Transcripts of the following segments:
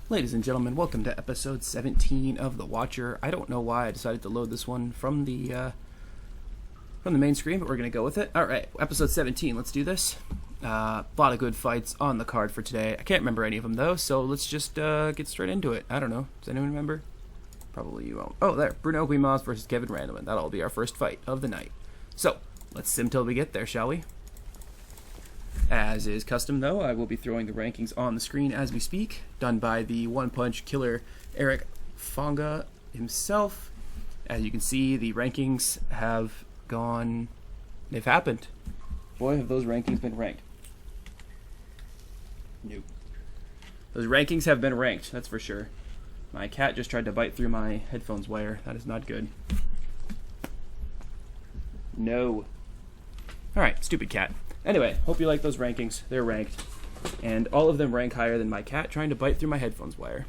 Ladies and gentlemen, welcome to episode 17 of The Watcher. I don't know why I decided to load this one from the main screen, but we're going to go with it. Alright, episode 17, let's do this. A lot of good fights on the card for today. I can't remember any of them, though, so let's just get straight into it. I don't know. Does anyone remember? Probably you won't. Oh, there. Bruno Guimaz versus Kevin Randleman. That'll be our first fight of the night. So, let's sim till we get there, shall we? As is custom, though, I will be throwing the rankings on the screen as we speak, done by the one-punch killer Eric Fonga himself. As you can see, the rankings have gone... they've happened. Boy, have those rankings been ranked. Nope. Those rankings have been ranked, that's for sure. My cat just tried to bite through my headphones wire. That is not good. No. Alright, stupid cat. Anyway, hope you like those rankings. They're ranked. And all of them rank higher than my cat trying to bite through my headphones wire.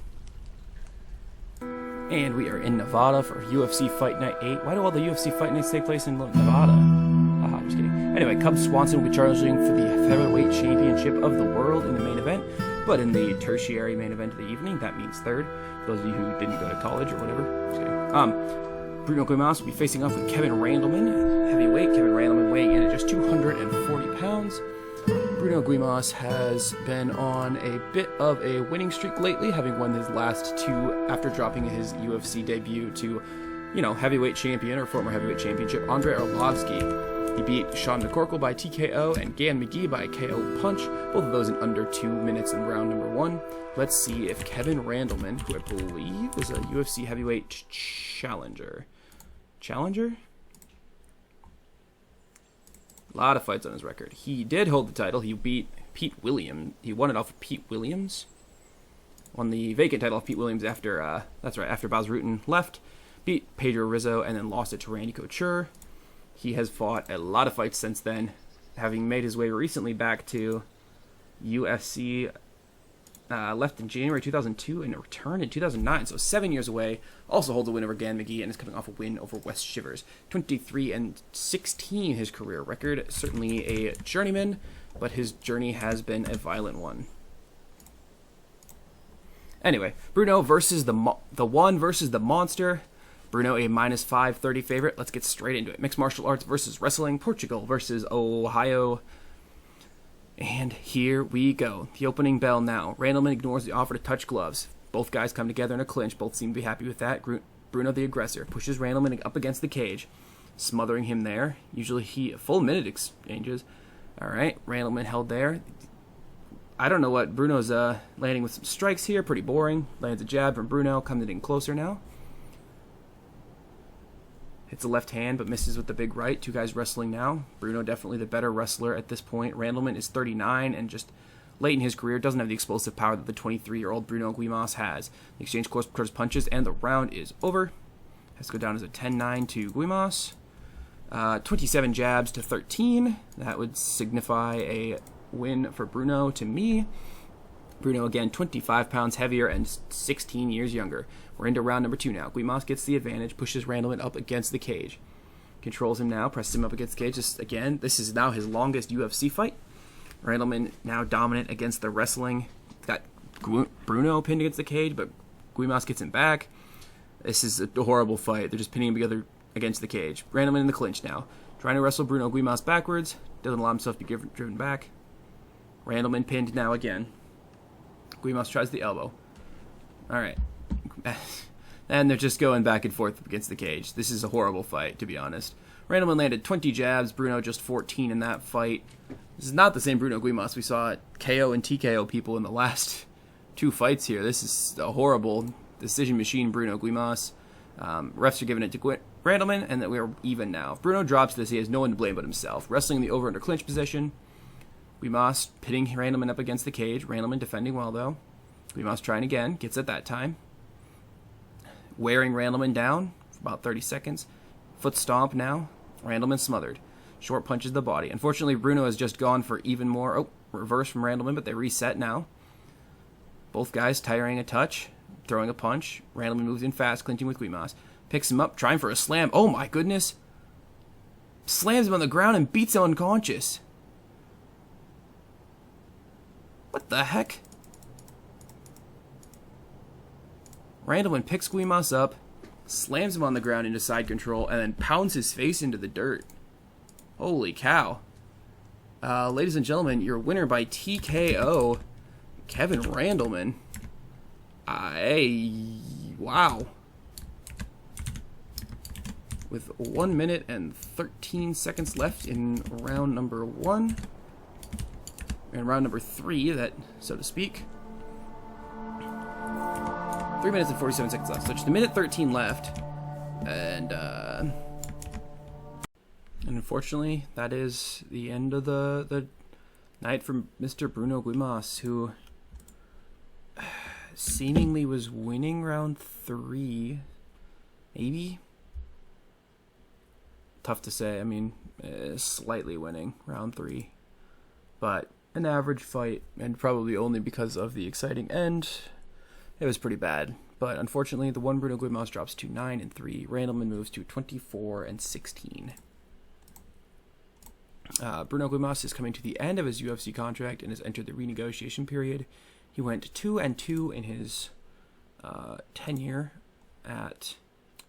And we are in Nevada for UFC Fight Night 8. Why do all the UFC Fight Nights take place in Nevada? Haha, I'm just kidding. Anyway, Cub Swanson will be challenging for the featherweight championship of the world in the main event. But in the tertiary main event of the evening, that means third. For those of you who didn't go to college or whatever. Just kidding. Bruno Guimaz will be facing off with Kevin Randleman, heavyweight. Kevin Randleman weighing in at just 240 pounds. Bruno Guimaz has been on a bit of a winning streak lately, having won his last two after dropping his UFC debut to, heavyweight champion or former heavyweight championship, Andrei Arlovski. He beat Sean McCorkle by TKO and Gan McGee by KO punch, both of those in under 2 minutes in round number 1. Let's see if Kevin Randleman, who I believe is a UFC heavyweight challenger. A lot of fights on his record. He did hold the title. He beat Pete Williams. He won it off of Pete Williams. Won the vacant title of Pete Williams after, after Bas Rutten left. Beat Pedro Rizzo and then lost it to Randy Couture. He has fought a lot of fights since then, having made his way recently back to UFC. Left in January 2002 and returned in 2009, so 7 years away. Also holds a win over Gan McGee and is coming off a win over Wes Shivers. 23-16 his career record. Certainly a journeyman, but his journey has been a violent one. Anyway, Bruno versus the one versus the monster. Bruno a minus 530 favorite. Let's get straight into it. Mixed martial arts versus wrestling. Portugal versus Ohio. And here we go. The opening bell now. Randleman ignores the offer to touch gloves. Both guys come together in a clinch. Both seem to be happy with that. Bruno, the aggressor, pushes Randleman up against the cage, smothering him there. Usually a full minute exchanges. All right, Randleman held there. I don't know what Bruno's landing with some strikes here. Pretty boring. Lands a jab from Bruno. Coming in closer now. Hits a left hand, but misses with the big right. Two guys wrestling now. Bruno definitely the better wrestler at this point. Randleman is 39 and just late in his career doesn't have the explosive power that the 23-year-old Bruno Guimaz has. The exchange close quarters punches and the round is over. Has to go down as a 10-9 to Guimaz. 27 jabs to 13. That would signify a win for Bruno to me. Bruno, again, 25 pounds heavier and 16 years younger. We're into round number 2 now. Guimaz gets the advantage, pushes Randleman up against the cage. Controls him now, presses him up against the cage. This is now his longest UFC fight. Randleman now dominant against the wrestling. Got Bruno pinned against the cage, but Guimaz gets him back. This is a horrible fight. They're just pinning him together against the cage. Randleman in the clinch now. Trying to wrestle Bruno Guimaz backwards. Doesn't allow himself to be driven back. Randleman pinned now again. Guimaz tries the elbow. Alright. And they're just going back and forth against the cage. This is a horrible fight, to be honest. Randleman landed 20 jabs, Bruno just 14 in that fight. This is not the same Bruno Guimaz we saw at KO and TKO people in the last 2 fights here. This is a horrible decision machine, Bruno Guimaz. Refs are giving it to Randleman, and that we are even now. Bruno drops this. He has no one to blame but himself. Wrestling in the over-under clinch position. Guimaz pitting Randleman up against the cage. Randleman defending well, though. Guimaz trying again. Gets it that time. Wearing Randleman down for about 30 seconds. Foot stomp now. Randleman smothered. Short punches the body. Unfortunately, Bruno has just gone for even more. Oh, reverse from Randleman, but they reset now. Both guys tiring a touch. Throwing a punch. Randleman moves in fast, clinching with Guimaz. Picks him up, trying for a slam. Oh my goodness. Slams him on the ground and beats him unconscious. What the heck? Randleman picks Guimas up, slams him on the ground into side control, and then pounds his face into the dirt. Holy cow. Ladies and gentlemen, your winner by TKO, Kevin Randleman. Wow. With 1 minute and 13 seconds left in round number 1. And round number 3, that, so to speak. 3 minutes and 47 seconds left. So just a minute 13 left. And unfortunately, that is the end of the night for Mr. Bruno Guimas, who seemingly was winning round 3. Maybe? Tough to say. I mean, slightly winning round 3. But an average fight, and probably only because of the exciting end. It was pretty bad. But unfortunately, the one Bruno Guimas drops to 9-3. Randleman moves to 24-16. Bruno Guimas is coming to the end of his UFC contract and has entered the renegotiation period. He went 2-2 in his tenure at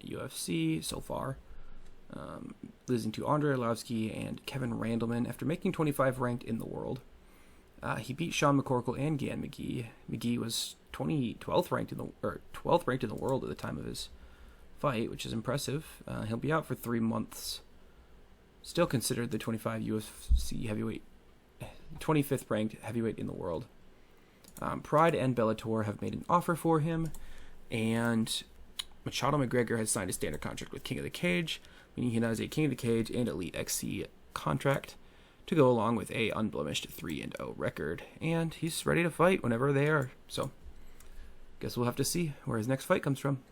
UFC so far, losing to Andrei Arlovski and Kevin Randleman after making 25 ranked in the world. He beat Sean McCorkle and Gan McGee. McGee was 12th ranked in the world at the time of his fight, which is impressive. He'll be out for 3 months. Still considered the 25 UFC heavyweight, 25th ranked heavyweight in the world. Pride and Bellator have made an offer for him, and Machado McGregor has signed a standard contract with King of the Cage, meaning he now has a King of the Cage and Elite XC contract to go along with a unblemished 3-0 record, and he's ready to fight whenever they are. So, guess we'll have to see where his next fight comes from.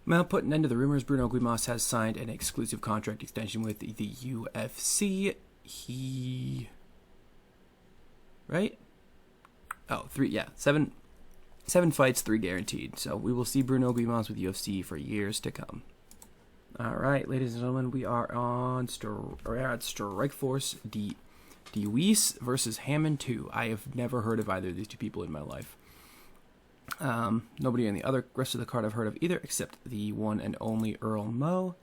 Now, putting an end to the rumors, Bruno Guimas has signed an exclusive contract extension with the UFC. Right? Oh, 7 fights, 3 guaranteed. So we will see Bruno Guimas with UFC for years to come. All right, ladies and gentlemen, we are at Strikeforce Deweese versus Hammond 2. I have never heard of either of these two people in my life. Nobody in the rest of the card I've heard of either, except the one and only Earl Moe.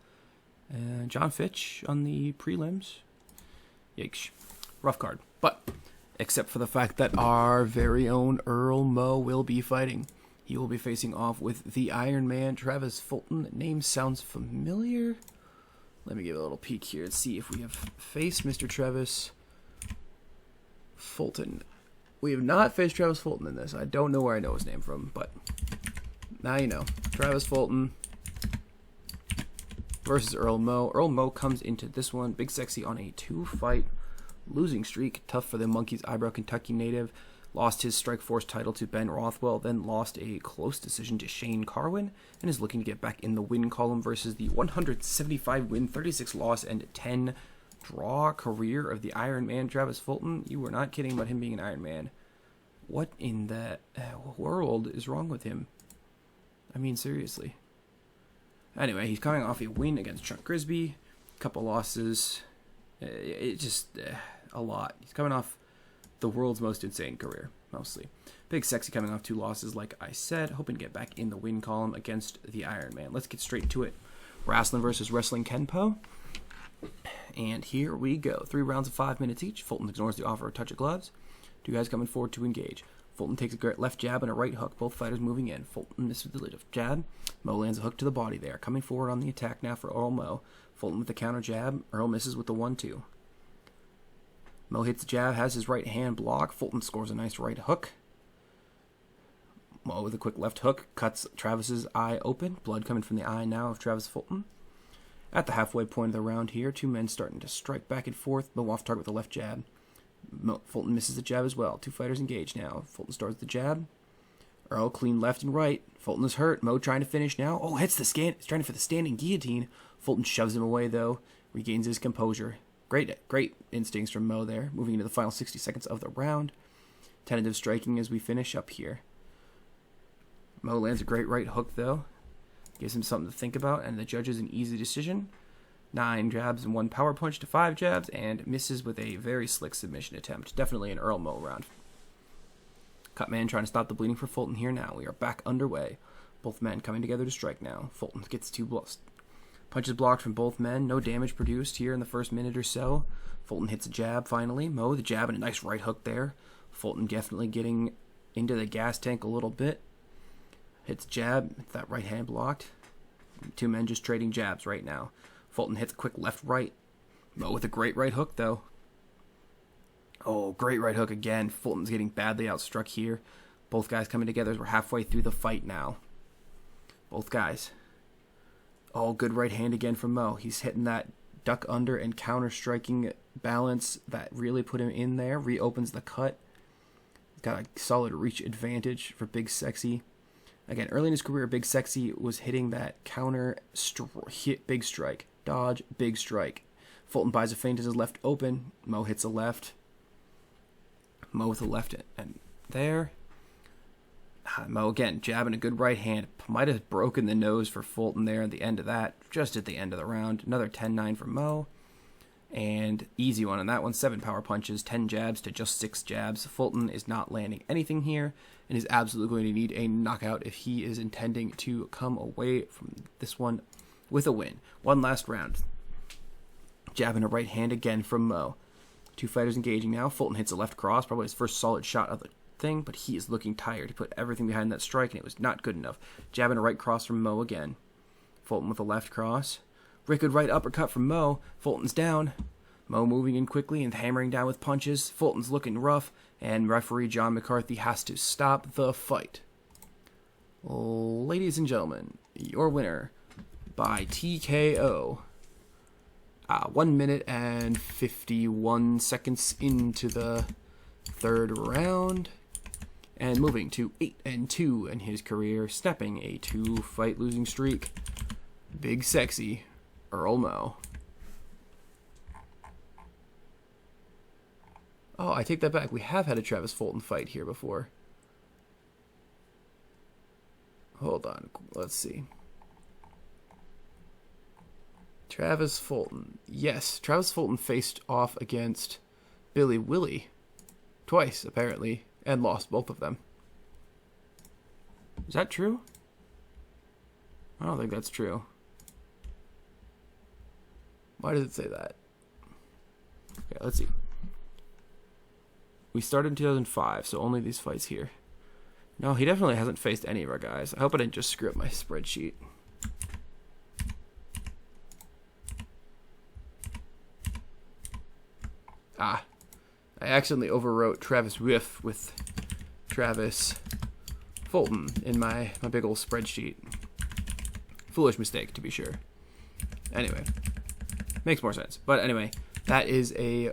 John Fitch on the prelims. Yikes. Rough card. But, except for the fact that our very own Earl Moe will be fighting. He will be facing off with the Iron Man, Travis Fulton. Name sounds familiar. Let me give a little peek here and see if we have faced Mr. Travis Fulton. We have not faced Travis Fulton in this. I don't know where I know his name from, but now you know. Travis Fulton versus Earl Moe. Earl Moe comes into this one, Big Sexy, on a 2-fight losing streak. Tough for the Monkeys Eyebrow Kentucky native. Lost his Strikeforce title to Ben Rothwell, then lost a close decision to Shane Carwin, and is looking to get back in the win column versus the 175 win, 36 loss, and 10 draw career of the Iron Man, Travis Fulton. You were not kidding about him being an Iron Man. What in the world is wrong with him? I mean, seriously. Anyway, he's coming off a win against Chuck Grisby, a couple losses. A lot. He's coming off the world's most insane career, mostly. Big Sexy coming off 2 losses, like I said, hoping to get back in the win column against the Iron Man. Let's get straight to it. Wrestling versus Wrestling Kenpo. And here we go. 3 rounds of 5 minutes each. Fulton ignores the offer of touch of gloves. 2 guys coming forward to engage. Fulton takes a left jab and a right hook, both fighters moving in. Fulton misses with the left jab. Moe lands a hook to the body there. Coming forward on the attack now for Earl Moe. Fulton with the counter jab. Earl misses with the 1-2. Moe hits the jab, has his right hand block. Fulton scores a nice right hook. Moe with a quick left hook cuts Travis's eye open. Blood coming from the eye now of Travis Fulton. At the halfway point of the round here, 2 men starting to strike back and forth. Moe off target with the left jab. Fulton misses the jab as well. 2 fighters engaged now. Fulton starts the jab. Earl clean left and right. Fulton is hurt. Moe trying to finish now. Oh, hits the He's trying for the standing guillotine. Fulton shoves him away though. Regains his composure. Great instincts from Moe there. Moving into the final 60 seconds of the round. Tentative striking as we finish up here. Moe lands a great right hook though. Gives him something to think about, and the judges an easy decision. 9 jabs and 1 power punch to 5 jabs, and misses with a very slick submission attempt. Definitely an Earl Moe round. Cutman trying to stop the bleeding for Fulton here now. We are back underway. Both men coming together to strike now. Fulton gets 2 punches blocked from both men. No damage produced here in the first minute or so. Fulton hits a jab finally. Mo, the jab and a nice right hook there. Fulton definitely getting into the gas tank a little bit. Hits jab. That right hand blocked. 2 men just trading jabs right now. Fulton hits a quick left-right. Mo with a great right hook, though. Oh, great right hook again. Fulton's getting badly outstruck here. Both guys coming together as we're halfway through the fight now. Both guys. Oh, good right hand again from Mo. He's hitting that duck under and counter striking balance that really put him in there. Reopens the cut. Got a solid reach advantage for Big Sexy. Again, early in his career, Big Sexy was hitting that counter hit big strike. Dodge, big strike. Fulton buys a feint as his left open. Mo hits a left. Mo with a left and there. Mo again, jabbing a good right hand. Might have broken the nose for Fulton there at the end of that. Just at the end of the round. Another 10-9 for Mo. And easy one on that one. 7 power punches, 10 jabs to just 6 jabs. Fulton is not landing anything here and is absolutely going to need a knockout if he is intending to come away from this one with a win. One last round. Jabbing a right hand again from Mo. 2 fighters engaging now. Fulton hits a left cross, probably his first solid shot of the thing, but he is looking tired. He put everything behind that strike, and it was not good enough. Jabbing a right cross from Mo again. Fulton with a left cross. Wicked right uppercut from Mo. Fulton's down. Mo moving in quickly and hammering down with punches. Fulton's looking rough, and referee John McCarthy has to stop the fight. Ladies and gentlemen, your winner by TKO. 1 minute and 51 seconds into the 3rd round. And moving to 8-2 in his career, snapping a 2-fight losing streak. Big Sexy, Earl Mo. Oh, I take that back. We have had a Travis Fulton fight here before. Hold on. Let's see. Travis Fulton. Yes, Travis Fulton faced off against Billy Willie twice, apparently, and lost both of them. Is that true? I don't think that's true. Why does it say that? Okay, let's see. We started in 2005, so only these fights here. No, he definitely hasn't faced any of our guys. I hope I didn't just screw up my spreadsheet. I accidentally overwrote Travis Whiff with Travis Fulton in my big old spreadsheet. Foolish mistake, to be sure. Anyway, makes more sense. But anyway, that is a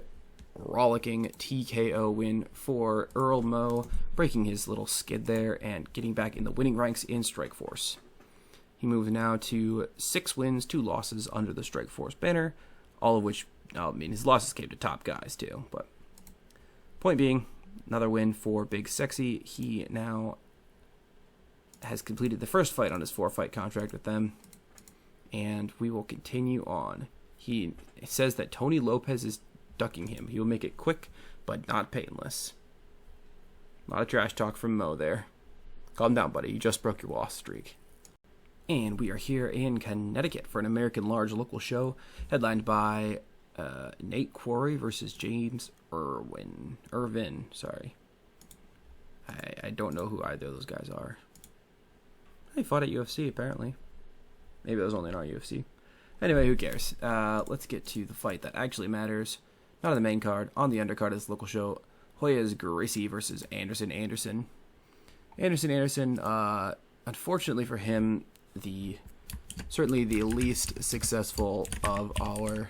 rollicking TKO win for Earl Mo, breaking his little skid there and getting back in the winning ranks in Strikeforce. He moves now to 6 wins, 2 losses under the Strikeforce banner, all of which, I mean, his losses came to top guys too, but point being, another win for Big Sexy. He now has completed the first fight on his 4-fight contract with them, and we will continue on. He says that Tony Lopez is ducking him. He will make it quick, but not painless. A lot of trash talk from Mo there. Calm down, buddy. You just broke your loss streak. And we are here in Connecticut for an American Large local show, headlined by Nate Quarry versus James Irvin. Sorry. I don't know who either of those guys are. They fought at UFC, apparently. Maybe it was only not UFC. Anyway, who cares? Let's get to the fight that actually matters. Not on the main card, on the undercard of this local show. Hoyas Gracie versus Anderson. Anderson, unfortunately for him, certainly the least successful of our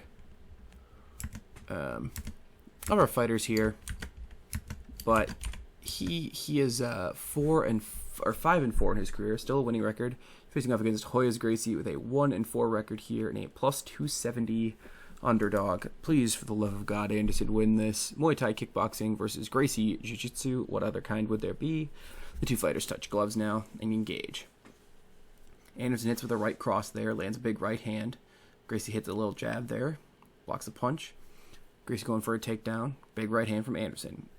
fighters here. But he is 5-4 in his career, still a winning record, facing off against Hoyas Gracie with a 1-4 record here and a plus 270 underdog. Please, for the love of God, Anderson, win this. Muay Thai kickboxing versus Gracie Jiu-Jitsu. What other kind would there be? The 2 fighters touch gloves now and engage. Anderson hits with a right cross there, lands a big right hand. Gracie hits a little jab there, blocks a punch. Gracie going for a takedown. Big right hand from Anderson.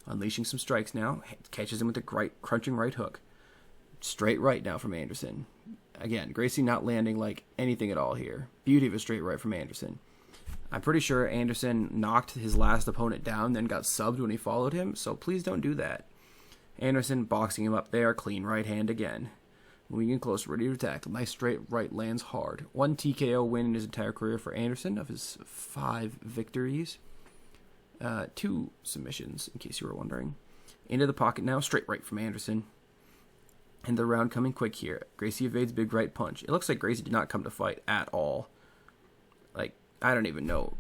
Unleashing some strikes now. Catches him with a crunching right hook. Straight right now from Anderson. Again, Gracie not landing like anything at all here. Beauty of a straight right from Anderson. I'm pretty sure Anderson knocked his last opponent down, then got subbed when he followed him, so please don't do that. Anderson boxing him up there, clean right hand again. Moving in close, ready to attack. Nice straight right lands hard. 1 TKO win in his entire career for Anderson of his 5 victories. 2 submissions, in case you were wondering. Into the pocket now, straight right from Anderson. And the round coming quick here. Gracie evades big right punch. It looks like Gracie did not come to fight at all. Like, I don't even know.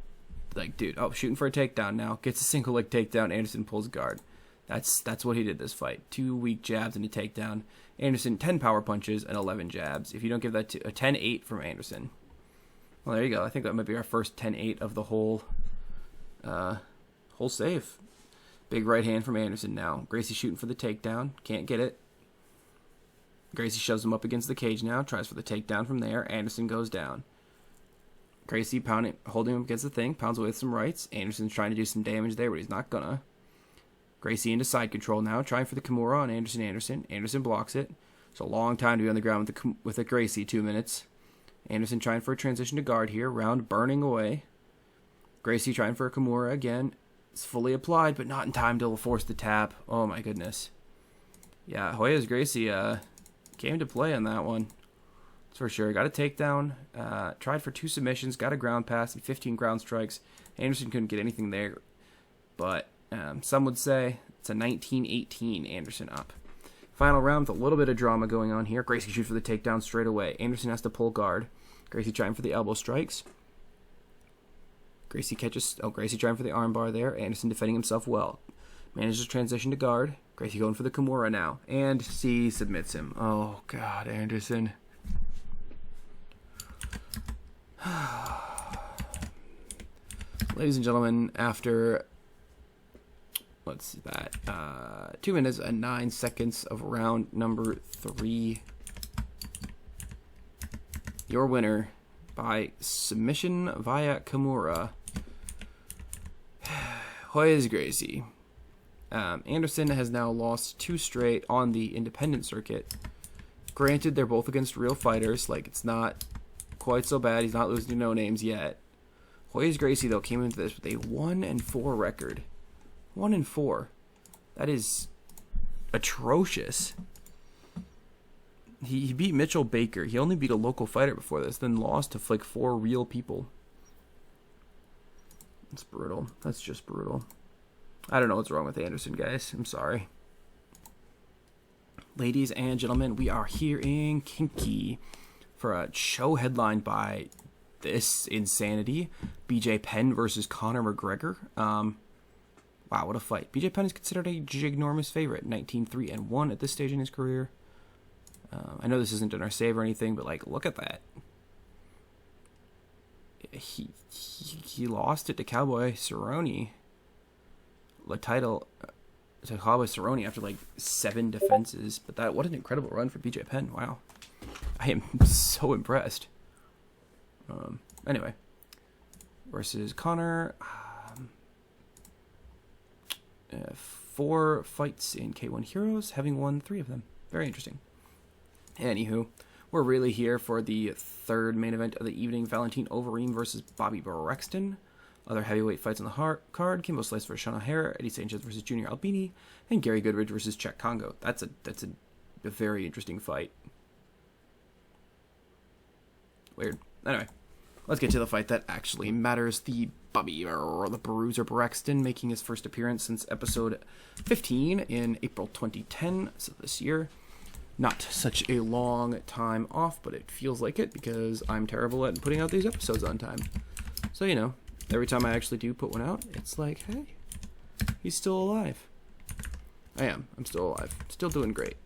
Like, dude, oh, shooting for a takedown now. Gets a single leg takedown. Anderson pulls guard. That's what he did this fight. 2 weak jabs and a takedown. Anderson, 10 power punches and 11 jabs. If you don't give that to a 10-8 from Anderson. Well, there you go. I think that might be our first 10-8 of the whole save. Big right hand from Anderson now. Gracie shooting for the takedown. Can't get it. Gracie shoves him up against the cage now. Tries for the takedown from there. Anderson goes down. Gracie holding him against the thing. Pounds away with some rights. Anderson's trying to do some damage there, but he's not gonna. Gracie into side control now. Trying for the Kimura on Anderson. Anderson blocks it. It's a long time to be on the ground with a Gracie. 2 minutes. Anderson trying for a transition to guard here. Round burning away. Gracie trying for a Kimura again. It's fully applied, but not in time to force the tap. Oh my goodness. Yeah, Hoya's Gracie came to play on that one. That's for sure. Got a takedown. Tried for 2 submissions. Got a ground pass and 15 ground strikes. Anderson couldn't get anything there. But some would say it's a 19-18 Anderson up. Final round with a little bit of drama going on here. Gracie shoots for the takedown straight away. Anderson has to pull guard. Gracie trying for the elbow strikes. Gracie trying for the armbar there. Anderson defending himself well. Manages to transition to guard. Gracie going for the Kimura now. And C submits him. Oh, God, Anderson. Ladies and gentlemen, after, what's that? 2 minutes and 9 seconds of round number 3. Your winner by submission via Kimura, Hoya's Gracie. Anderson has now lost 2 straight on the independent circuit. Granted, they're both against real fighters. Like, it's not quite so bad. He's not losing to no-names yet. Hoya's Gracie, though, came into this with a 1-4 record. 1-4. That is atrocious. He beat Mitchell Baker. He only beat a local fighter before this, then lost to like 4 real people. It's brutal. That's just brutal. I don't know what's wrong with Anderson, guys. I'm sorry. Ladies and gentlemen, we are here in Kinky for a show headlined by this insanity. BJ Penn versus Conor McGregor. Wow, what a fight. BJ Penn is considered a ginormous favorite. 19-3-1 at this stage in his career. I know this isn't in our save or anything, but like, look at that. He lost it to Cowboy Cerrone. The title to Cowboy Cerrone after like 7 defenses. But what an incredible run for BJ Penn. Wow. I am so impressed. Anyway. Versus Conor. 4 fights in K1 Heroes, having won 3 of them. Very interesting. Anywho, we're really here for the 3rd main event of the evening. Valentin Overeem versus Bobby Braxton. Other heavyweight fights on the card. Kimbo Slice versus Sean O'Hara. Eddie Sanchez versus Junior Albini. And Gary Goodridge versus Czech Congo. That's a very interesting fight. Weird. Anyway, let's get to the fight that actually matters. The Bruiser Braxton making his first appearance since episode 15 in April 2010. So this year. Not such a long time off, but it feels like it because I'm terrible at putting out these episodes on time. So, you know, every time I actually do put one out, it's like, hey, he's still alive. I am. I'm still alive. Still doing great.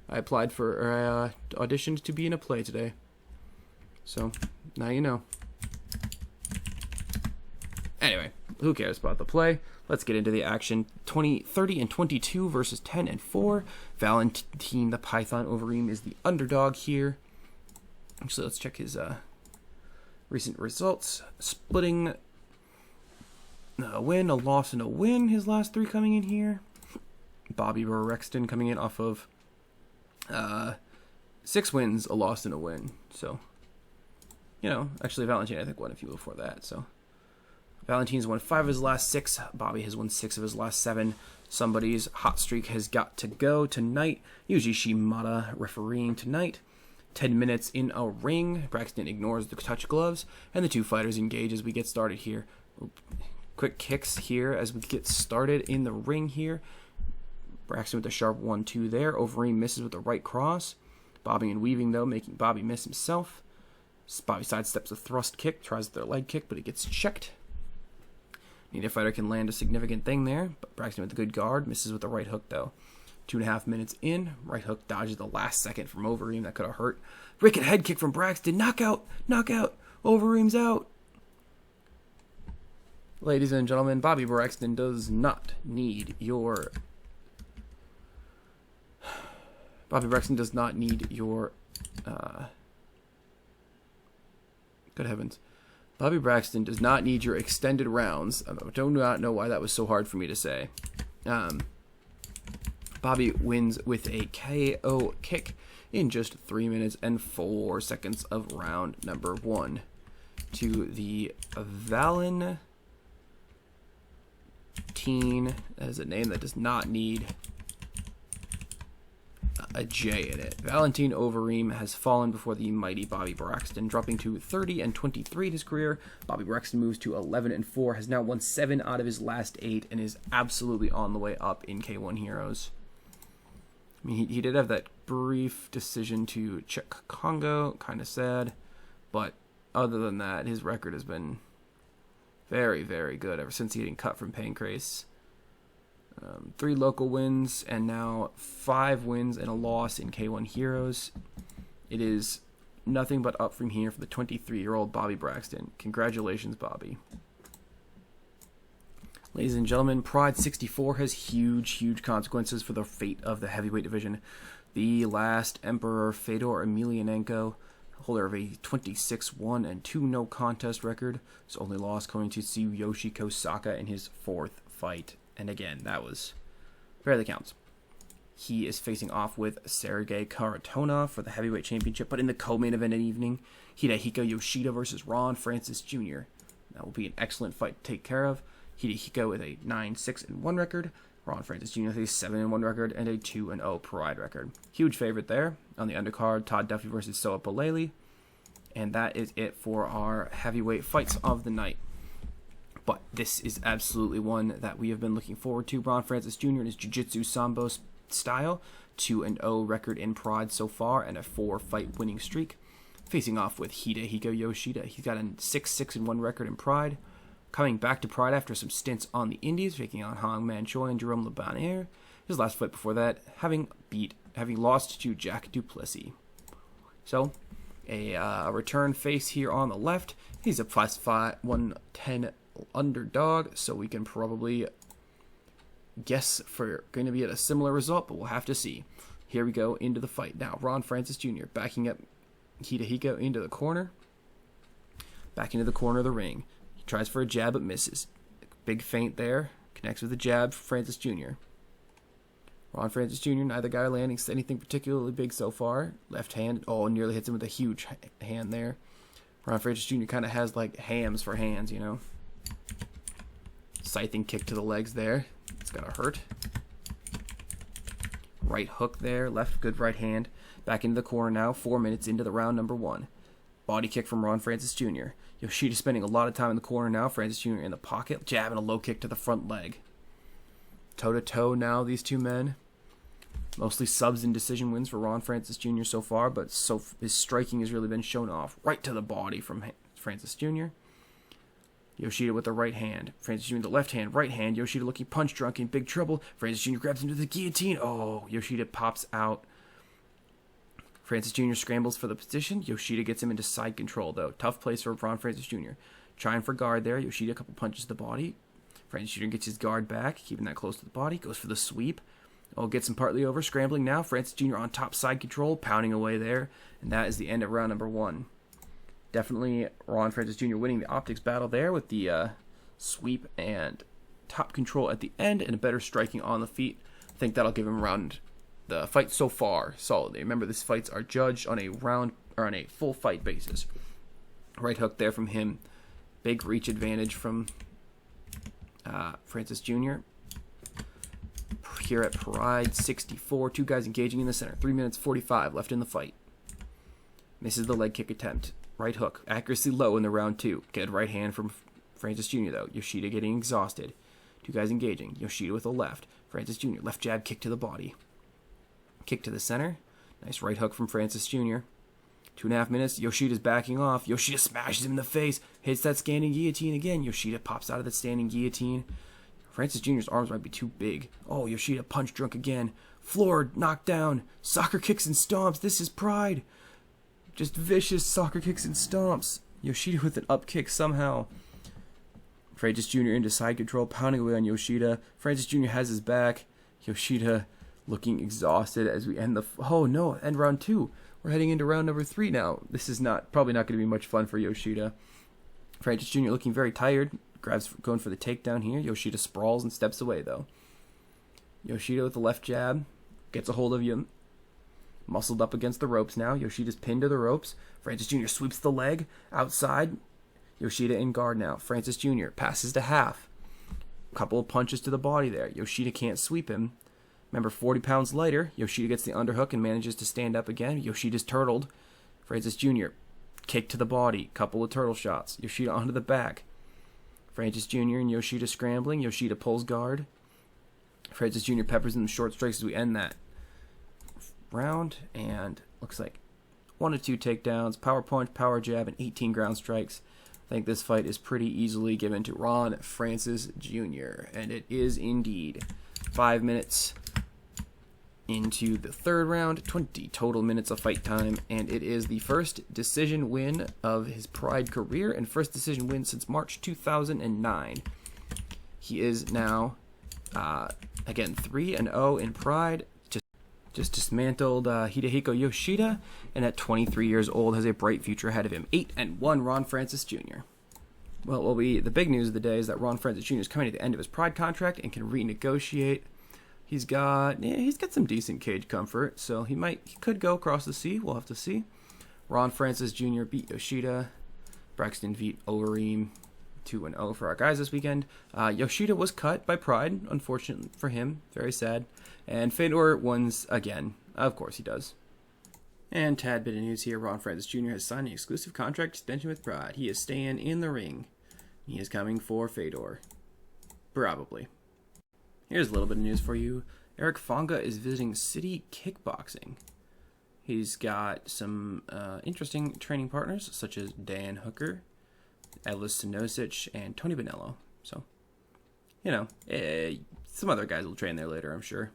I auditioned to be in a play today. So, now you know. Anyway, who cares about the play? Let's get into the action. 30-22 versus 10-4. Valentin the Python Overeem is the underdog here. Actually, let's check his recent results. Splitting a win, a loss, and a win. His last 3 coming in here. Bobby Braxton coming in off of 6 wins, a loss, and a win. So, actually Valentin, I think, won a few before that. So, Valentin's won 5 of his last 6. Bobby has won 6 of his last 7. Somebody's hot streak has got to go tonight. Yuji Shimada refereeing tonight. 10 minutes in a ring. Braxton ignores the touch gloves, and the 2 fighters engage as we get started here. Quick kicks here as we get started in the ring here. Braxton with a sharp 1-2 there. Overeem misses with the right cross. Bobbing and weaving, though, making Bobby miss himself. Bobby sidesteps a thrust kick, tries their leg kick, but it gets checked. Neither fighter can land a significant thing there, but Braxton with a good guard, misses with the right hook, though. 2.5 minutes in, right hook dodges the last second from Overeem. That could have hurt. Wicked head kick from Braxton. Knockout. Overeem's out. Ladies and gentlemen, Bobby Braxton does not need your... Good heavens. Bobby Braxton does not need your extended rounds. I do not know why that was so hard for me to say. Bobby wins with a KO kick in just 3 minutes and 4 seconds of round number 1 to the Valentin. That is a name that does not need a J in it. Valentin Overeem has fallen before the mighty Bobby Braxton, dropping to 30-23 in his career. Bobby Braxton moves to 11-4, has now won 7 out of his last 8, and is absolutely on the way up in K1 Heroes. I mean, he did have that brief decision to check Congo, kind of sad, but other than that, his record has been very, very good ever since getting cut from Pancrase. 3 local wins, and now 5 wins and a loss in K1 Heroes. It is nothing but up from here for the 23-year-old Bobby Braxton. Congratulations, Bobby. Ladies and gentlemen, Pride 64 has huge consequences for the fate of the heavyweight division. The last Emperor, Fedor Emelianenko, holder of a 26-1-2 no contest record, his only loss going to Tsuyoshi Kosaka in his 4th fight. And again, that was barely counts. He is facing off with Sergei Karatona for the heavyweight championship, but in the co-main event of the evening, Hidehiko Yoshida versus Ron Francis Jr. That will be an excellent fight to take care of. Hidehiko with a 9-6-1 record, Ron Francis Jr. with a 7-1 record and a 2-0 Pride record. Huge favorite there. On the undercard, Todd Duffy versus Soa Palele. And that is it for our heavyweight fights of the night. But this is absolutely one that we have been looking forward to. Ron Francis Jr. in his Jiu-Jitsu Sambo style. 2-0 record in Pride so far and a 4-fight winning streak. Facing off with Hidehiko Yoshida. He's got a 6-6-1 record in Pride. Coming back to Pride after some stints on the Indies, taking on Hong Man Choi and Jerome Le Bannier. His last fight before that, having lost to Jack Duplessis. So, a return face here on the left. He's a +5, 110 underdog, so we can probably guess for going to be at a similar result, but we'll have to see. Here we go into the fight. Now, Ron Francis Jr. backing up Hidehiko into the corner. Back into the corner of the ring. He tries for a jab, but misses. Big feint there. Connects with a jab for Francis Jr. Ron Francis Jr., neither guy landing anything particularly big so far. Left hand, nearly hits him with a huge hand there. Ron Francis Jr. kind of has like hams for hands, you know. Scything kick to the legs there. It's gonna hurt. Right hook there. Left good right hand. Back into the corner now. 4 minutes into the round number 1. Body kick from Ron Francis Jr. Yoshida spending a lot of time in the corner now. Francis Jr. in the pocket. Jab and a low kick to the front leg. Toe-to-toe now, these two men. Mostly subs and decision wins for Ron Francis Jr. so far, but his striking has really been shown off. Right to the body from Francis Jr. Yoshida with the right hand. Francis Jr. with the left hand. Right hand. Yoshida looking punch drunk in big trouble. Francis Jr. grabs him to the guillotine. Yoshida pops out. Francis Jr. scrambles for the position. Yoshida gets him into side control, though. Tough place for Ron Francis Jr. Trying for guard there. Yoshida a couple punches to the body. Francis Jr. gets his guard back, keeping that close to the body. Goes for the sweep. Gets him partly over. Scrambling now. Francis Jr. on top side control. Pounding away there. And that is the end of round number 1. Definitely Ron Francis Jr. winning the optics battle there with the sweep and top control at the end and a better striking on the feet. I think that'll give him round the fight so far solidly. Remember, these fights are judged on a round or on a full fight basis. Right hook there from him. Big reach advantage from Francis Jr. Here at Pride 64. Two guys engaging in the center. 3 minutes 45 left in the fight. Misses the leg kick attempt. Right hook. Accuracy low in the round 2. Good right hand from Francis Jr. though. Yoshida getting exhausted. Two guys engaging. Yoshida with a left. Francis Jr. Left jab kick to the body. Kick to the center. Nice right hook from Francis Jr. 2.5 minutes. Yoshida's backing off. Yoshida smashes him in the face. Hits that standing guillotine again. Yoshida pops out of the standing guillotine. Francis Jr.'s arms might be too big. Oh, Yoshida punch drunk again. Floored, knocked down. Soccer kicks and stomps. This is Pride. Just vicious soccer kicks and stomps. Yoshida with an up kick somehow. Francis Jr. into side control, pounding away on Yoshida. Francis Jr. has his back. Yoshida looking exhausted as we end the... Oh no, end round 2. We're heading into round number 3 now. This is probably not going to be much fun for Yoshida. Francis Jr. looking very tired. Going for the takedown here. Yoshida sprawls and steps away though. Yoshida with the left jab. Gets a hold of him. Muscled up against the ropes now. Yoshida's pinned to the ropes. Francis Jr. sweeps the leg outside. Yoshida in guard now. Francis Jr. passes to half. A couple of punches to the body there. Yoshida can't sweep him. Remember, 40 pounds lighter. Yoshida gets the underhook and manages to stand up again. Yoshida's turtled. Francis Jr. kick to the body. Couple of turtle shots. Yoshida onto the back. Francis Jr. and Yoshida scrambling. Yoshida pulls guard. Francis Jr. peppers in the short strikes as we end that round. And looks like 1 to 2 takedowns, power punch, power jab, and 18 ground strikes. I think this fight is pretty easily given to Ron Francis Jr. And it is indeed. 5 minutes into the third round, 20 total minutes of fight time, and it is the first decision win of his Pride career and first decision win since March 2009. He is now, again, 3-0 in Pride. Just dismantled Hidehiko Yoshida, and at 23 years old has a bright future ahead of him. 8-1 Ron Francis Jr. Well, the big news of the day is that Ron Francis Jr. is coming to the end of his Pride contract and can renegotiate. He's got some decent cage comfort, so he could go across the sea. We'll have to see. Ron Francis Jr. beat Yoshida. Braxton beat Overeem. 2-0 for our guys this weekend. Yoshida was cut by Pride, unfortunately for him. Very sad. And Fedor wins again. Of course he does. And tad bit of news here. Ron Francis Jr. has signed an exclusive contract extension with Pride. He is staying in the ring. He is coming for Fedor. Probably. Here's a little bit of news for you. Eric Fonga is visiting City Kickboxing. He's got some interesting training partners, such as Dan Hooker, Ellis Sinosic, and Tony Bonello. So, some other guys will train there later, I'm sure.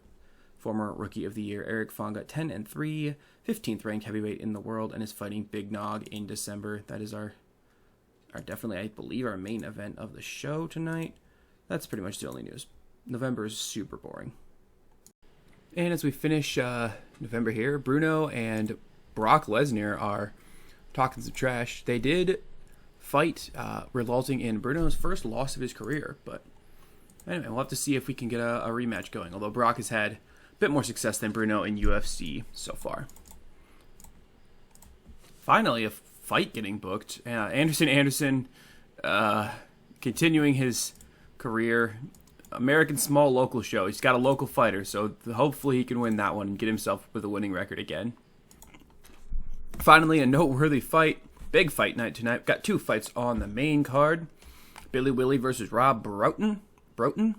Former Rookie of the Year, Eric Fonga, 10-3, 15th ranked heavyweight in the world, and is fighting Big Nog in December. That is our definitely, I believe, our main event of the show tonight. That's pretty much the only news. November is super boring. And as we finish November here, Bruno and Brock Lesnar are talking some trash. They did fight, resulting in Bruno's first loss of his career. But anyway, we'll have to see if we can get a rematch going. Although Brock has had a bit more success than Bruno in UFC so far. Finally, a fight getting booked. Anderson continuing his career. American small local show. He's got a local fighter, so hopefully he can win that one and get himself with a winning record again. Finally, a noteworthy fight. Big fight night tonight. We've got 2 fights on the main card. Billy Willie versus Rob Broughton. Broughton?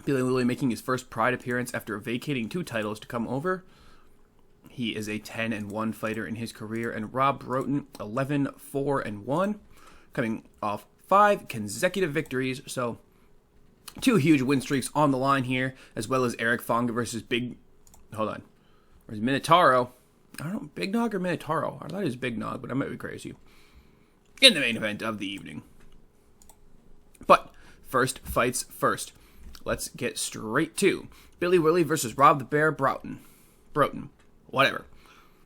Billy Willie making his first Pride appearance after vacating 2 titles to come over. He is a 10-1 fighter in his career, and Rob Broughton 11-4-1, coming off 5 consecutive victories, so 2 huge win streaks on the line here, as well as Eric Fonga versus where's Minotauro? I don't know, Big Nog or Minotauro? I thought it was Big Nog, but I might be crazy. In the main event of the evening. But first fights first. Let's get straight to Billy Willie versus Rob the Bear Broughton. Whatever.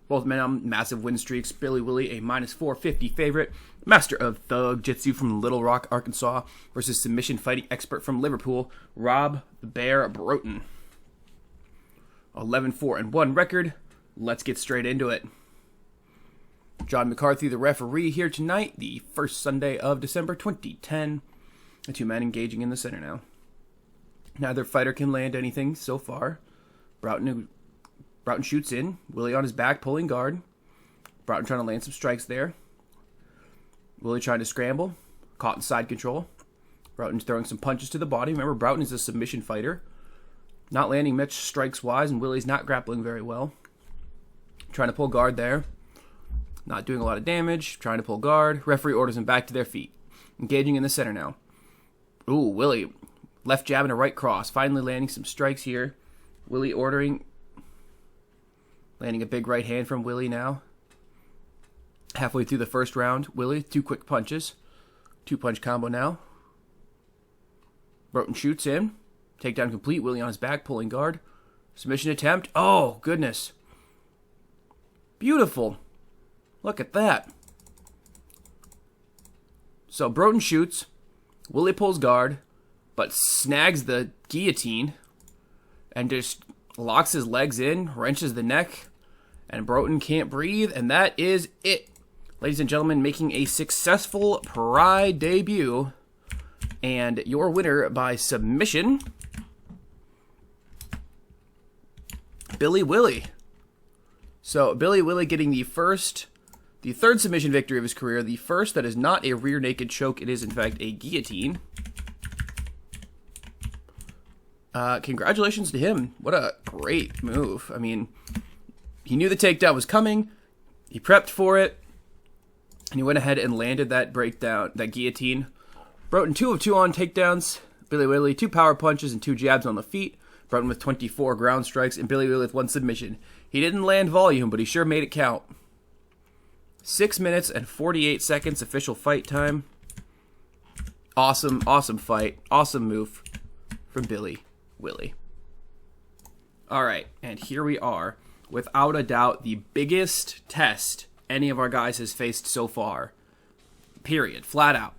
Both men on massive win streaks. Billy Willie, a -450 favorite. Master of Thug Jitsu from Little Rock, Arkansas, versus submission fighting expert from Liverpool, Rob the Bear Broughton. 11-4-1 record. Let's get straight into it. John McCarthy, the referee, here tonight, the first Sunday of December 2010. The two men engaging in the center now. Neither fighter can land anything so far. Broughton shoots in. Willie on his back, pulling guard. Broughton trying to land some strikes there. Willie trying to scramble. Caught in side control. Broughton's throwing some punches to the body. Remember, Broughton is a submission fighter. Not landing much strikes-wise, and Willie's not grappling very well. Trying to pull guard there. Not doing a lot of damage. Trying to pull guard. Referee orders him back to their feet. Engaging in the center now. Ooh, Willie. Left jab and a right cross. Finally landing some strikes here. Willie ordering. Landing a big right hand from Willie now. Halfway through the first round. Willie, 2 quick punches. 2-punch combo now. Broughton shoots in. Takedown complete. Willie on his back, pulling guard. Submission attempt. Oh, goodness. Beautiful. Look at that. So Broughton shoots. Willie pulls guard, but snags the guillotine and just locks his legs in, wrenches the neck, and Broughton can't breathe, and that is it. Ladies and gentlemen, making a successful Pride debut, and your winner by submission, Billy Willie. So Billy Willie getting the third submission victory of his career, the first that is not a rear naked choke, it is in fact a guillotine. Congratulations to him. What a great move. I mean, he knew the takedown was coming, he prepped for it, and he went ahead and landed that breakdown, that guillotine. Broughton 2 of 2 on takedowns. Billy Willie 2 power punches and 2 jabs on the feet. Broughton with 24 ground strikes, and Billy Willie with 1 submission. He didn't land volume, but he sure made it count. 6 minutes and 48 seconds official fight time. Awesome, awesome fight. Awesome move from Billy Willie. All right, and here we are. Without a doubt, the biggest test any of our guys has faced so far. Period. Flat out.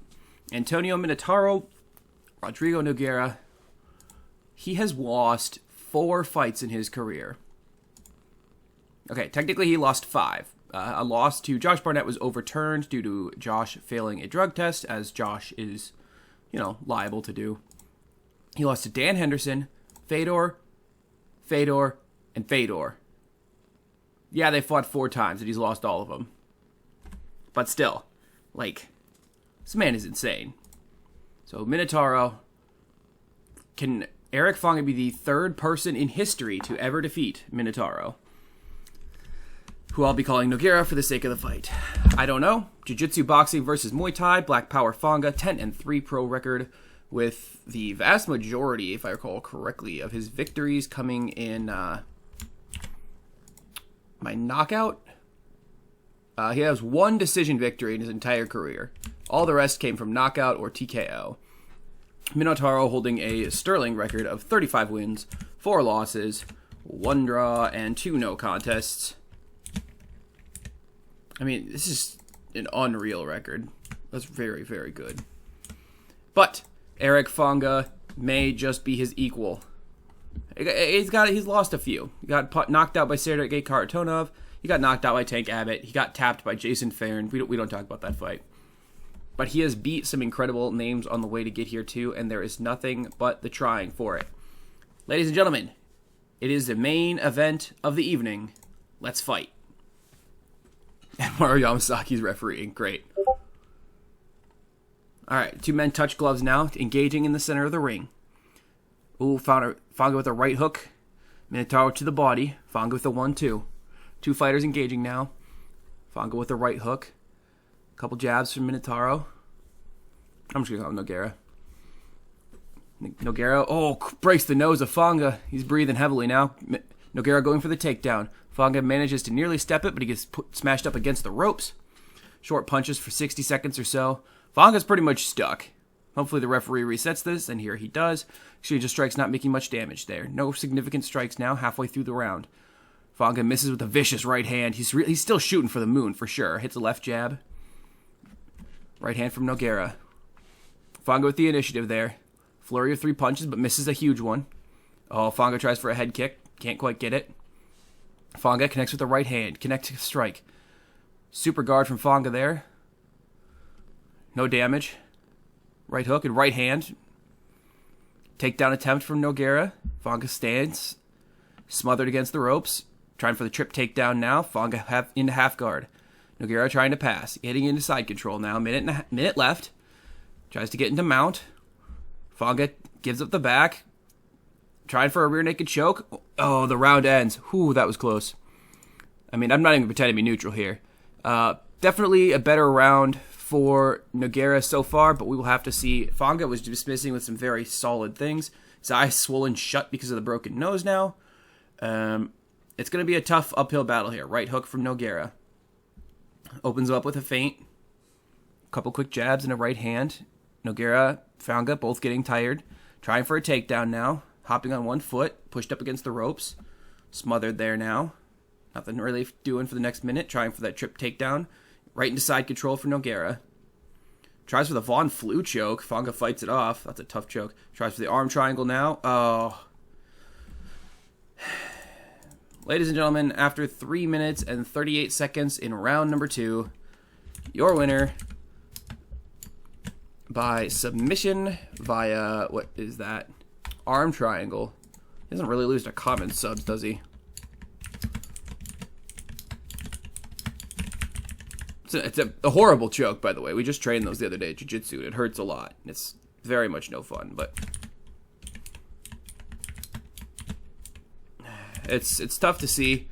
Antonio Minotauro, Rodrigo Nogueira. He has lost 4 fights in his career. Okay, technically he lost 5. A loss to Josh Barnett was overturned due to Josh failing a drug test, as Josh is, liable to do. He lost to Dan Henderson, Fedor, and Fedor. Yeah, they fought 4 times, and he's lost all of them. But still, this man is insane. So, Minotauro, can Eric Fonga be the 3rd person in history to ever defeat Minotauro? Who I'll be calling Nogueira for the sake of the fight. I don't know. Jiu-Jitsu boxing versus Muay Thai, Black Power Fonga, 10-3 pro record, with the vast majority, if I recall correctly, of his victories coming in by knockout. He has 1 decision victory in his entire career. All the rest came from knockout or TKO. Minotauro holding a sterling record of 35 wins, 4 losses, 1 draw, and 2 no contests. I mean, this is an unreal record. That's very, very good. But Eric Fonga may just be his equal. He's lost a few. He got knocked out by Sergey Karatonov. He got knocked out by Tank Abbott. He got tapped by Jason Farron. We don't talk about that fight. But he has beat some incredible names on the way to get here too, and there is nothing but the trying for it. Ladies and gentlemen, it is the main event of the evening. Let's fight. And Mario Yamasaki's refereeing. Great. Alright, 2 men touch gloves now, engaging in the center of the ring. Ooh, Fonga with a right hook. Minotauro to the body. Fonga with a 1-2. 2 fighters engaging now. Fonga with a right hook. A couple jabs from Minotauro. I'm just going to call him Nogueira. Nogueira, breaks the nose of Fonga. He's breathing heavily now. Nogueira going for the takedown. Fonga manages to nearly step it, but he gets smashed up against the ropes. Short punches for 60 seconds or so. Fonga's pretty much stuck. Hopefully the referee resets this, and here he does. Exchange of strikes not making much damage there. No significant strikes now, halfway through the round. Fonga misses with a vicious right hand. He's still shooting for the moon, for sure. Hits a left jab. Right hand from Nogueira. Fonga with the initiative there. Flurry of 3 punches, but misses a huge one. Oh, Fonga tries for a head kick. Can't quite get it. Fonga connects with the right hand. Connect to strike. Super guard from Fonga there. No damage. Right hook and right hand. Takedown attempt from Nogueira. Fonga stands. Smothered against the ropes. Trying for the trip takedown now. Fonga into half guard. Nogueira trying to pass. Getting into side control now. Minute left. Tries to get into mount. Fonga gives up the back. Trying for a rear naked choke. Oh, the round ends. Whew, that was close. I mean, I'm not even pretending to be neutral here. Definitely a better round for Nogueira so far, but we will have to see. Fonga was dismissing with some very solid things. His eyes swollen shut because of the broken nose now. It's going to be a tough uphill battle here. Right hook from Nogueira. Opens him up with a feint. A couple quick jabs and a right hand. Nogueira, Fonga both getting tired. Trying for a takedown now. Hopping on one foot. Pushed up against the ropes. Smothered there now. Nothing really doing for the next minute. Trying for that trip takedown. Right into side control for Nogueira. Tries for the Von Flue choke. Fonga fights it off. That's a tough choke. Tries for the arm triangle now. Oh. Ladies and gentlemen, after 3 minutes and 38 seconds in round number 2, your winner by submission via, what is that? Arm triangle. He doesn't really lose to common subs, does he? It's a horrible choke, by the way. We just trained those the other day at Jiu-Jitsu. It hurts a lot. It's very much no fun, but it's tough to see.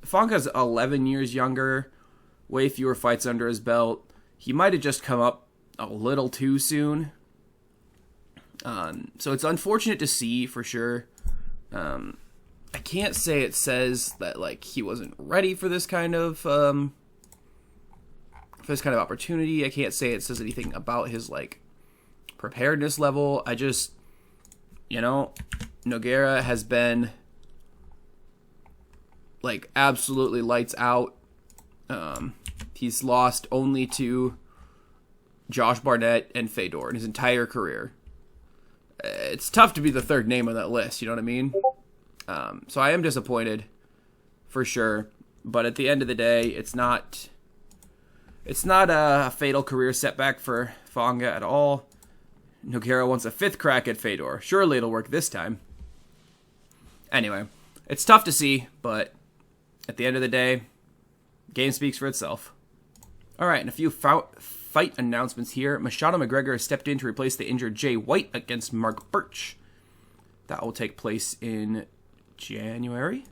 Fonga's 11 years younger, way fewer fights under his belt. He might have just come up a little too soon. So it's unfortunate to see for sure. I can't say it says that like he wasn't ready for this kind of opportunity. I can't say it says anything about his like preparedness level. I just, Nogueira has been like absolutely lights out. He's lost only to Josh Barnett and Fedor in his entire career. It's tough to be the third name on that list, you know what I mean? So I am disappointed, for sure. But at the end of the day, it's not a fatal career setback for Fonga at all. Nogueira wants a 5th crack at Fedor. Surely it'll work this time. Anyway, it's tough to see, but at the end of the day, game speaks for itself. Alright, and a few fight announcements here. Machado McGregor has stepped in to replace the injured Jay White against Mark Birch. That will take place in January.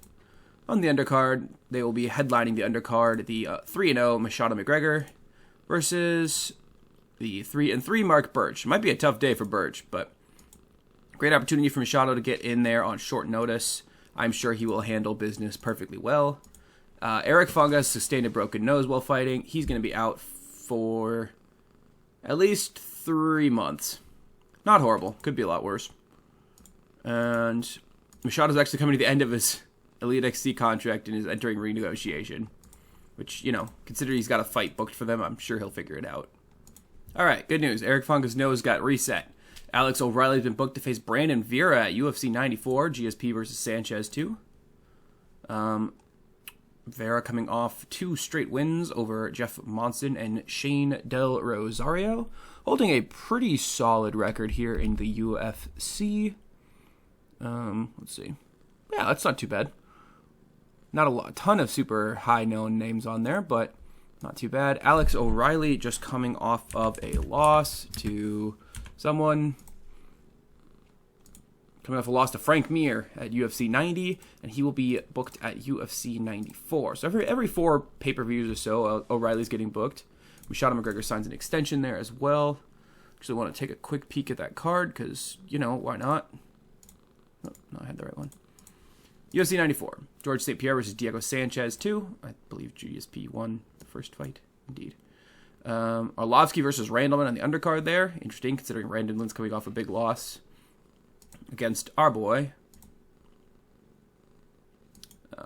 On the undercard, they will be headlining the undercard, the 3-0 Machado McGregor versus the 3-3 Mark Birch. It might be a tough day for Birch, but great opportunity for Machado to get in there on short notice. I'm sure he will handle business perfectly well. Eric Fonga sustained a broken nose while fighting. He's going to be out for at least 3 months. Not horrible. Could be a lot worse. And Machado's actually coming to the end of his Elite XC contract and is entering renegotiation. Which, considering he's got a fight booked for them, I'm sure he'll figure it out. Alright, good news. Eric Fonga's nose got reset. Alex O'Reilly's been booked to face Brandon Vera at UFC 94, GSP versus Sanchez 2. Vera coming off 2 straight wins over Jeff Monson and Shane Del Rosario, holding a pretty solid record here in the UFC. Let's see. Yeah, that's not too bad. Not a ton of super high-known names on there, but not too bad. Alex O'Reilly just coming off of a loss to someone. Coming off a loss to Frank Mir at UFC 90, and he will be booked at UFC 94. So every 4 pay-per-views or so, O'Reilly's getting booked. Machado McGregor signs an extension there as well. Actually want to take a quick peek at that card, because, why not? Oh, no, I had the right one. UFC 94. George St. Pierre versus Diego Sanchez 2. I believe GSP won the first fight. Indeed. Arlovsky versus Randleman on the undercard there. Interesting, considering Randleman's coming off a big loss against our boy.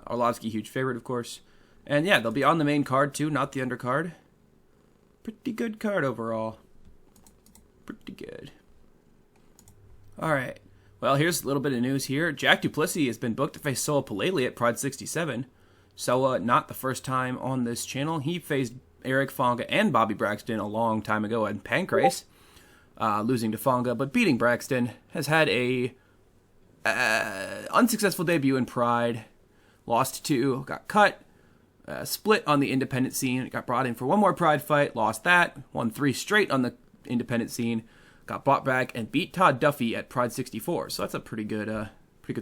Arlovsky, huge favorite, of course. And yeah, they'll be on the main card too, not the undercard. Pretty good card overall. Pretty good. Alright. Well, here's a little bit of news here. Jack Duplessis has been booked to face Soa Palele at Pride 67. Soa, not the first time on this channel. He faced Eric Fonga and Bobby Braxton a long time ago at Pancrase, losing to Fonga, but beating Braxton. Has had a unsuccessful debut in Pride. Lost 2, got cut, split on the independent scene, got brought in for one more Pride fight, lost that, won 3 straight on the independent scene, got brought back and beat Todd Duffy at Pride 64. So that's a pretty good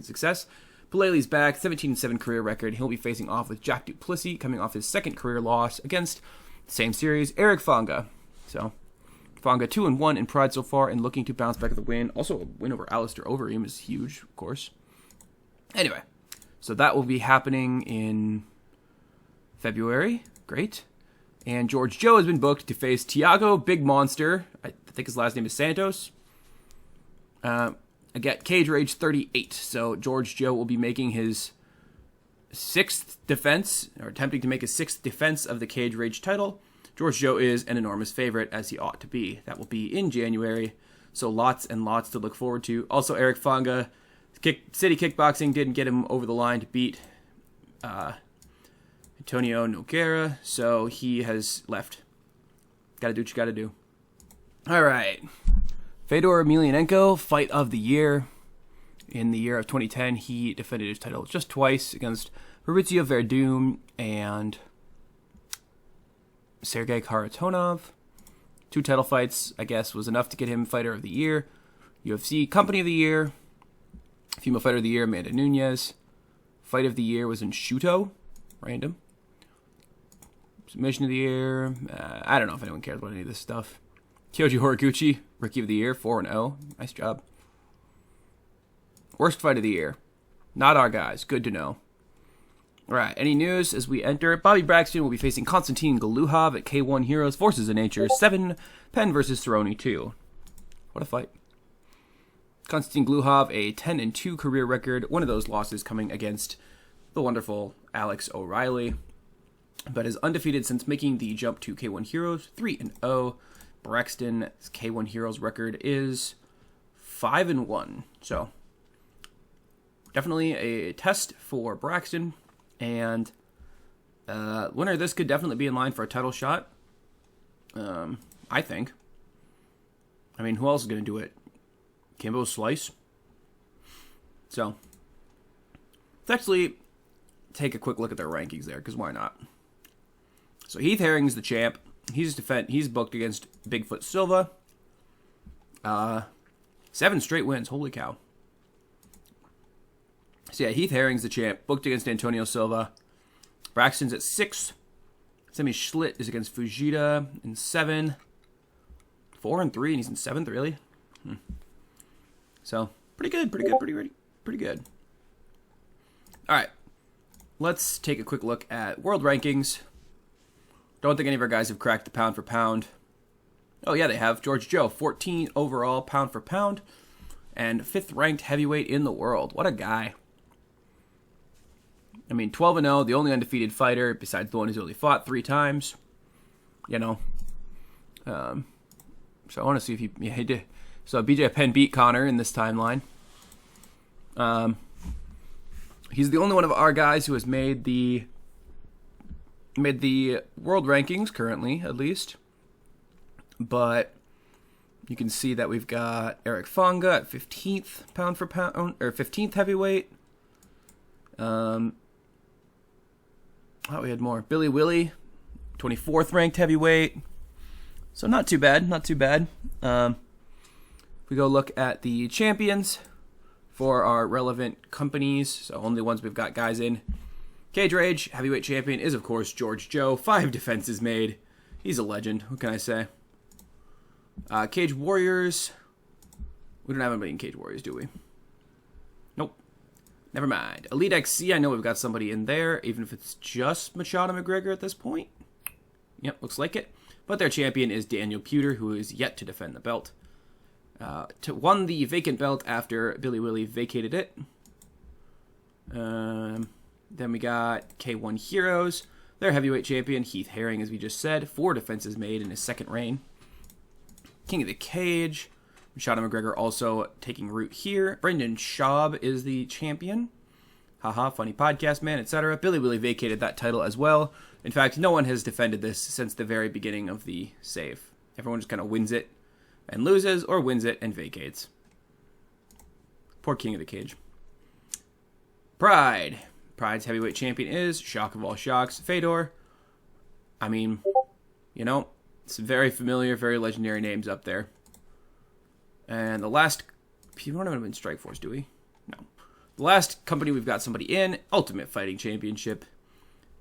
success. Palele's back, 17-7 career record. He'll be facing off with Jack Duplessis, coming off his second career loss against the same series, Eric Fonga. So Fonga 2-1 in Pride so far and looking to bounce back with a win. Also, a win over Alistair Overeem is huge, of course. Anyway, so that will be happening in February. Great. And George Joe has been booked to face Tiago Big Monster. I think his last name is Santos. Again, Cage Rage 38. So George Joe will be making his 6th defense, or attempting to make his 6th defense of the Cage Rage title. George Joe is an enormous favorite, as he ought to be. That will be in January. So lots and lots to look forward to. Also, Eric Fonga, City Kickboxing didn't get him over the line to beat Antonio Nogueira, so he has left. Gotta do what you gotta do. All right. Fedor Emelianenko, fight of the year. In the year of 2010, he defended his title just twice against Fabrizio Verdum and Sergei Kharitonov. 2 title fights, I guess, was enough to get him fighter of the year. UFC Company of the Year. Female fighter of the year, Amanda Nunes. Fight of the year was in Shuto. Random. Submission of the year. I don't know if anyone cares about any of this stuff. Kyoji Horiguchi, Rookie of the Year, 4-0. Nice job. Worst fight of the year. Not our guys. Good to know. All right, any news as we enter? Bobby Braxton will be facing Konstantin Galuhov at K1 Heroes Forces of Nature 7, Penn versus Cerrone 2. What a fight. Konstantin Galuhov, a 10-2 career record. One of those losses coming against the wonderful Alex O'Reilly, but is undefeated since making the jump to K1 Heroes, 3-0. Braxton's K1 Heroes record is 5-1. So definitely a test for Braxton, and winner of this could definitely be in line for a title shot. I think. I mean, who else is going to do it? Kimbo Slice. So let's actually take a quick look at their rankings there, because why not? So Heath Herring's the champ. He's booked against Bigfoot Silva. 7 straight wins. Holy cow. So yeah, Heath Herring's the champ. Booked against Antonio Silva. Braxton's at 6. Semi Schlitt is against Fujita in 7. 4-3, and he's in 7th, really? So, pretty good. All right. Let's take a quick look at world rankings. Don't think any of our guys have cracked the pound for pound. Oh, yeah, they have. George Joe, 14 overall pound for pound, and 5th ranked heavyweight in the world. What a guy. I mean, 12-0, the only undefeated fighter, besides the one who's only fought 3 times. You know. So I want to see if he did. So BJ Penn beat Connor in this timeline. He's the only one of our guys who has made the world rankings currently, at least. But you can see that we've got Eric Fonga at 15th pound for pound, or 15th heavyweight. We had more. Billy Willie, 24th ranked heavyweight. So not too bad. We go look at the champions for our relevant companies. So only ones we've got guys in. Cage Rage, heavyweight champion, is of course George Joe. 5 defenses made. He's a legend. What can I say? Cage Warriors. We don't have anybody in Cage Warriors, do we? Nope. Never mind. Elite XC, I know we've got somebody in there, even if it's just Machado McGregor at this point. Yep, looks like it. But their champion is Daniel Puder, who is yet to defend the belt. Won the vacant belt after Billy Willie vacated it. Then we got K1 Heroes. Their heavyweight champion, Heath Herring, as we just said. 4 defenses made in his second reign. King of the Cage. Conor McGregor also taking root here. Brendan Schaub is the champion. Haha, funny podcast, man, etc. Billy Willie vacated that title as well. In fact, no one has defended this since the very beginning of the save. Everyone just kind of wins it and loses, or wins it and vacates. Poor King of the Cage. Pride. Pride's heavyweight champion is, shock of all shocks, Fedor. I mean, you know, it's very familiar, very legendary names up there. And the last... We don't have him in Strikeforce, do we? No. The last company we've got somebody in, Ultimate Fighting Championship.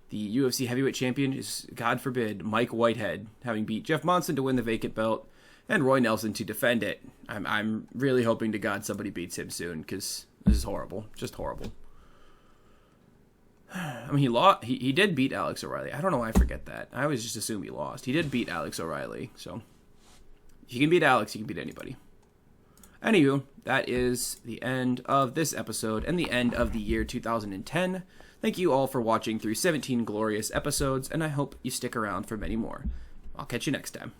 The UFC heavyweight champion is, God forbid, Mike Whitehead, having beat Jeff Monson to win the vacant belt, and Roy Nelson to defend it. I'm really hoping to God somebody beats him soon, because this is horrible. Just horrible. I mean, he did beat Alex O'Reilly. I don't know why I forget that. I always just assume he lost. He did beat Alex O'Reilly, so if you can beat Alex, you can beat anybody. Anywho, that is the end of this episode and the end of the year 2010. Thank you all for watching through 17 glorious episodes, and I hope you stick around for many more. I'll catch you next time.